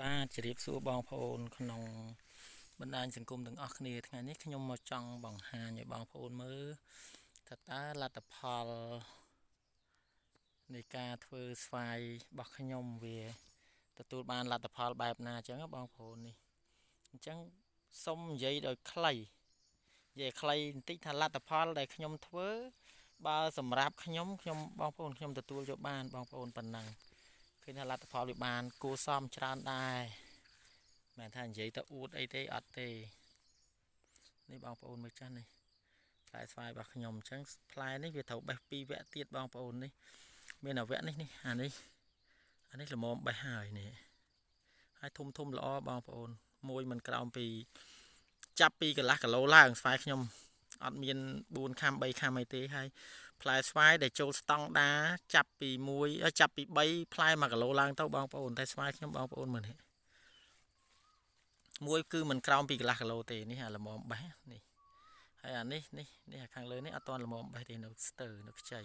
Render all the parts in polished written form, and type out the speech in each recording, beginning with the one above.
បាទជម្រាបសួរបងប្អូនក្នុងបណ្ដាញសង្គមទាំងអស់គ្នាថ្ងៃនេះខ្ញុំមកចង់បង្ហាញឲ្យបងប្អូនមើលថាតើលទ្ធផលនៃការធ្វើស្វាយរបស់ខ្ញុំវាទទួលបានលទ្ធផលបែបណាអញ្ចឹងបងប្អូននេះអញ្ចឹងសុំនិយាយដោយខ្លីនិយាយខ្លីបន្តិចថាលទ្ធផលដែលខ្ញុំធ្វើបើសម្រាប់ខ្ញុំបងប្អូនខ្ញុំទទួលយកបានបងប្អូនប៉ុណ្ណឹងឃើញថាលទ្ធផលវាបានគួរសមច្រើនដែរមែនថានិយាយទៅអួតអីទេអត់ទេនេះបងប្អូនមើលចាស់នេះផ្លែស្វាយរបស់ខ្ញុំអញ្ចឹងផ្លែនេះវាត្រូវបេះ2វគ្គទៀតបងប្អូននេះមានវគ្គនេះអានេះល្មមបេះហើយនេះហើយធំល្អបងប្អូនមួយមិនក្រោមពីចាប់ពីកន្លះគីឡូឡើងស្វាយខ្ញុំអត់មាន4ខាំ3ខាំអីទេហើយផ្លែស្វាយដែលចូលស្តង់ដាចាប់ពី3ផ្លែ1គីឡូឡើងទៅបងប្អូនតែស្វាយខ្ញុំបងប្អូនមើលនេះមួយគឺមិនក្រោមពីកន្លះគីឡូទេនេះអាល្មមបេះនេះហើយអានេះអាខាងលើនេះអត់ទាន់ល្មមបេះទេនៅស្ទើរនៅខ្ចី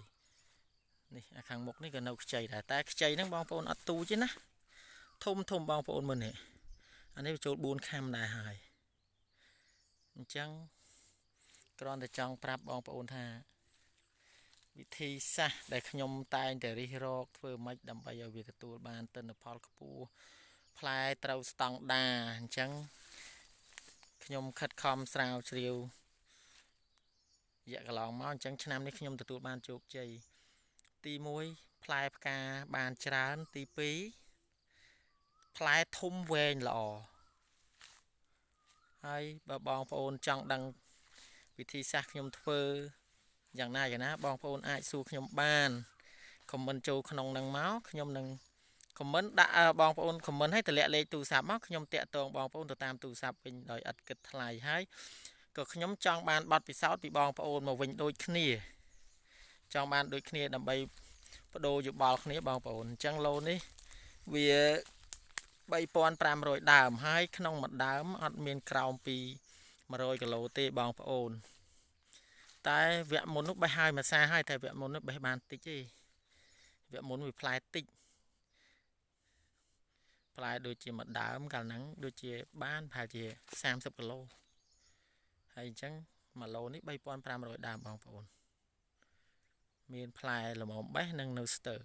នេះអាខាងមុខនេះក៏នៅខ្ចីដែរតែខ្ចីហ្នឹងបងប្អូនអត់ទូទេណាធំបងប្អូនមើលនេះអានេះចូល4ខាំដែរហើយអញ្ចឹងគ្រាន់តែចង់ប្រាប់បងប្អូនថាវិធីសាស្ត្រដែលខ្ញុំតែងតែរិះរកធ្វើម៉េចដើម្បីឲ្យវាទទួលបានទិន្នផលខ្ពស់ផ្លែត្រូវស្តង់ដាអញ្ចឹងខ្ញុំខិតខំស្រាវជ្រាវរយៈកន្លងមកអញ្ចឹងឆ្នាំនេះខ្ញុំទទួលបានជោគជ័យទី1ផ្លែផ្កាបានច្រើនទី2ផ្លែធំវែងល្អហើយបើបងប្អូនចង់ដឹងវិធីសាស្ត្រខ្ញុំធ្វើយ៉ាងណាបងប្អូនអាចសួរខ្ញុំបានខមមិនចូលក្នុងនឹងមកខ្ញុំនឹងខមមិនដាក់បងប្អូនខមមិនឲ្យតម្លាក់លេខទូរស័ព្ទមកខ្ញុំតាក់ទងបងប្អូនទៅតាមទូរស័ព្ទវិញដោយឥតគិតថ្លៃហើយក៏ខ្ញុំចង់បានប័ណ្ណពិសោធន៍ពីបងប្អូនមកវិញដូចគ្នាចង់បានដូចគ្នាដើម្បីបដូរយោបល់គ្នាបងប្អូនអញ្ចឹងឡូនេះវា3500ដើមហើយក្នុងមួយដើមអត់មានក្រោមពី100គីឡូទេបងប្អូនតែវគ្គមុននោះបេះហើយមួយសាហើយតែវគ្គមុននោះបេះបានតិចទេវគ្គមុនវាផ្លែតិចផ្លែដូចជាមួយដើមកាលហ្នឹងដូចជាបានប្រហែលជា30គីឡូហើយអញ្ចឹង1ឡូនេះ3500ដើមបងប្អូនមានផ្លែល្មមបេះនិងនៅស្ទើរ